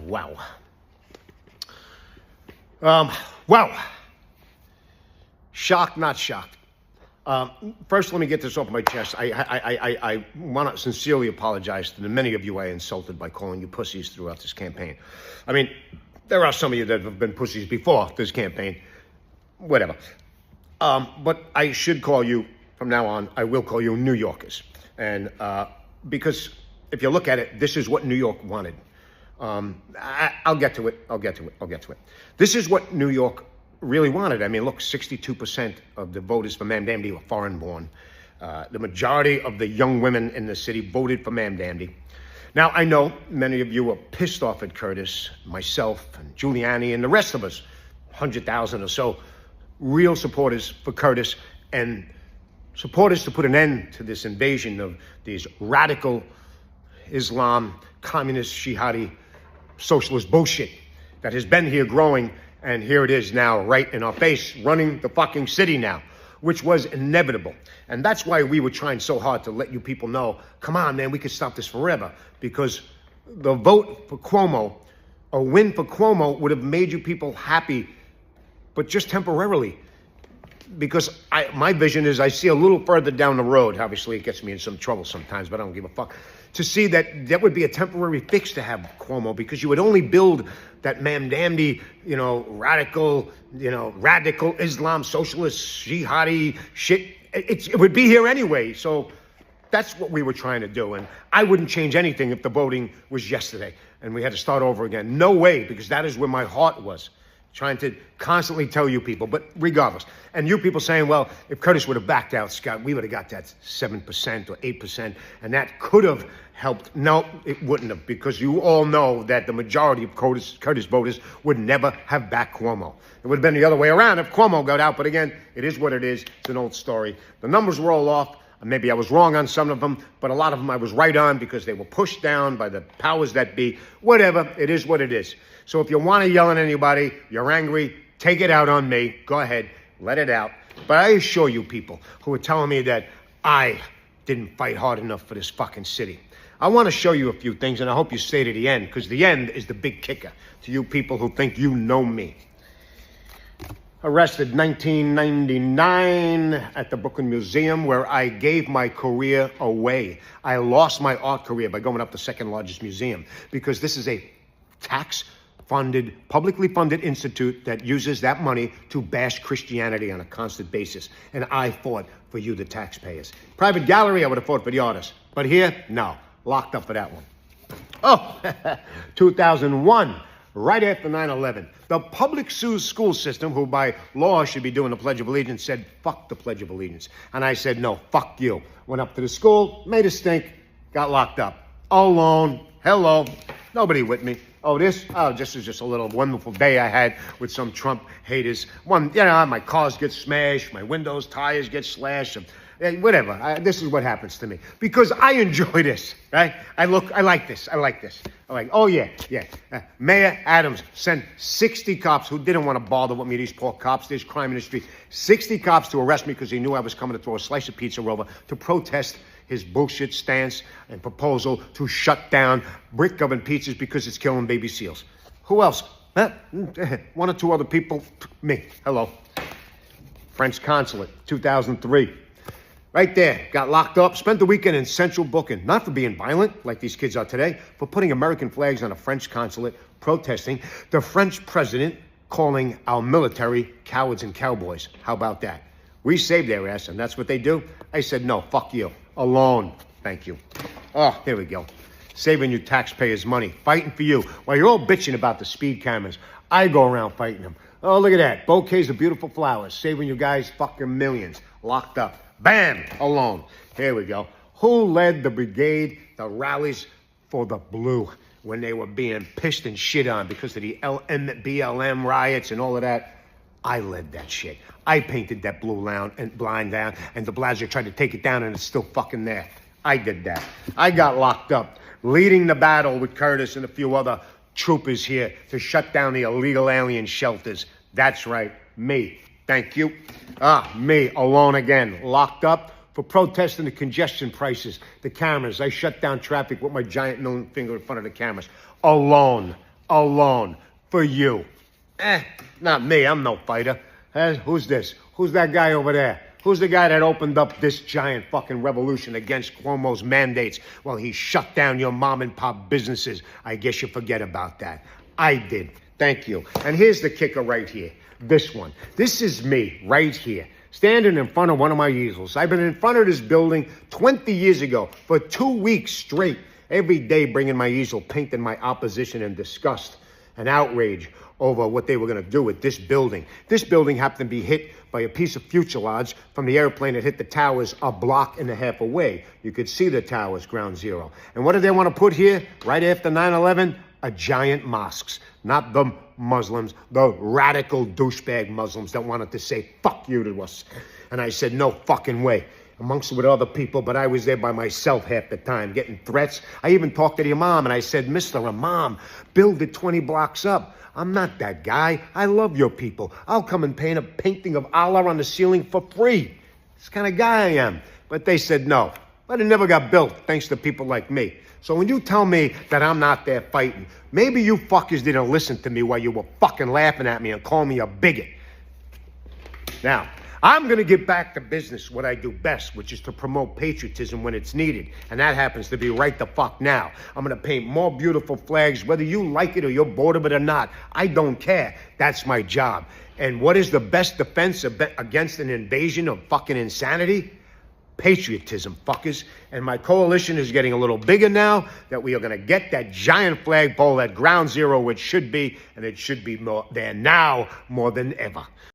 Wow. Well, shocked, not shocked. First, let me get this off my chest. I want to sincerely apologize to the many of you I insulted by calling you pussies throughout this campaign. I mean, there are some of you that have been pussies before this campaign. Whatever. But I should call you, from now on, I will call you New Yorkers. And because if you look at it, this is what New York wanted. I'll get to it. This is what New York really wanted. I mean, look, 62% of the voters for Mamdamdy were foreign-born. The majority of the young women in the city voted for Mamdamdy. Now, I know many of you are pissed off at Curtis, myself, and Giuliani, and the rest of us, 100,000 or so, real supporters for Curtis, and supporters to put an end to this invasion of these radical Islam, communist, jihadi, socialist bullshit that has been here growing, and here it is now right in our face, running the fucking city now, which was inevitable. And that's why we were trying so hard to let you people know, come on, man, we could stop this forever, because the vote for Cuomo, a win for Cuomo, would have made you people happy, but just temporarily. Because my vision is I see a little further down the road. Obviously, it gets me in some trouble sometimes, but I don't give a fuck. To see that would be a temporary fix to have Cuomo, because you would only build that Mamdamdy, radical Islam, socialist, jihadi shit. It would be here anyway. So that's what we were trying to do. And I wouldn't change anything if the voting was yesterday and we had to start over again. No way, because that is where my heart was. Trying to constantly tell you people, but regardless. And you people saying, well, if Curtis would have backed out, Scott, we would have got that 7% or 8%, and that could have helped. No, it wouldn't have, because you all know that the majority of Curtis voters would never have backed Cuomo. It would have been the other way around if Cuomo got out, but again, it is what it is. It's an old story. The numbers roll off. Maybe I was wrong on some of them, but a lot of them I was right on because they were pushed down by the powers that be. Whatever, it is what it is. So if you want to yell at anybody, you're angry, take it out on me. Go ahead, let it out. But I assure you people who are telling me that I didn't fight hard enough for this fucking city, I want to show you a few things, and I hope you stay to the end, because the end is the big kicker to you people who think you know me. Arrested 1999 at the Brooklyn Museum, where I gave my career away. I lost my art career by going up the second largest museum, because this is a tax-funded, publicly funded institute that uses that money to bash Christianity on a constant basis. And I fought for you, the taxpayers. Private gallery, I would have fought for the artists. But here, no. Locked up for that one. Oh, 2001. Right after 9/11, the public school system, who by law should be doing the Pledge of Allegiance, said, fuck the Pledge of Allegiance. And I said, no, fuck you. Went up to the school, made a stink, got locked up. Alone, hello, nobody with me. This is just a little wonderful day I had with some Trump haters. My cars get smashed, my windows, tires get slashed, whatever. This is what happens to me, because I enjoy this, right? I like this. Oh yeah. Mayor Adams sent 60 cops who didn't want to bother with me, these poor cops. There's crime in the street. 60 cops to arrest me because he knew I was coming to throw a slice of pizza over to protest his bullshit stance and proposal to shut down brick oven pizzas because it's killing baby seals. Who else? One or two other people. Me. Hello. French consulate, 2003. Right there, got locked up, spent the weekend in central booking, not for being violent like these kids are today, for putting American flags on a French consulate, protesting the French president calling our military cowards and cowboys. How about that? We saved their ass, and that's what they do. I said, no, fuck you. Alone. Thank you. Oh, here we go. Saving you taxpayers' money, fighting for you. While you're all bitching about the speed cameras, I go around fighting them. Oh, look at that. Bouquets of beautiful flowers, saving you guys fucking millions. Locked up. Bam! Alone. Here we go. Who led the brigade, the rallies for the blue when they were being pissed and shit on because of the BLM riots and all of that? I led that shit. I painted that blue blind down, and de Blasio tried to take it down, and it's still fucking there. I did that. I got locked up, leading the battle with Curtis and a few other troopers here to shut down the illegal alien shelters. That's right, me. Thank you. Me, alone again, locked up for protesting the congestion prices, the cameras. I shut down traffic with my giant middle finger in front of the cameras. Alone. alone for you. Not me. I'm no fighter. Who's this? Who's that guy over there? Who's the guy that opened up this giant fucking revolution against Cuomo's mandates? Well, he shut down your mom and pop businesses. I guess you forget about that. I did. Thank you. And here's the kicker right here. This one. This is me right here, standing in front of one of my easels. I've been in front of this building 20 years ago for 2 weeks straight, every day bringing my easel, painting my opposition and disgust and outrage over what they were going to do with this building. This building happened to be hit by a piece of fuselage from the airplane that hit the towers a block and a half away. You could see the towers, ground zero. And what did they want to put here right after 9/11? A giant mosque. Not the Muslims, the radical douchebag Muslims that wanted to say fuck you to us. And I said, no fucking way. Amongst with other people, but I was there by myself half the time, getting threats. I even talked to the imam, and I said, Mr. Imam, build it 20 blocks up. I'm not that guy. I love your people. I'll come and paint a painting of Allah on the ceiling for free. This kind of guy I am. But they said no. But it never got built, thanks to people like me. So when you tell me that I'm not there fighting, maybe you fuckers didn't listen to me while you were fucking laughing at me and calling me a bigot. Now, I'm going to get back to business, what I do best, which is to promote patriotism when it's needed. And that happens to be right the fuck now. I'm going to paint more beautiful flags, whether you like it or you're bored of it or not. I don't care. That's my job. And what is the best defense against an invasion of fucking insanity? Patriotism, fuckers. And my coalition is getting a little bigger now, that we are going to get that giant flagpole at ground zero, which should be, and it should be more there now more than ever.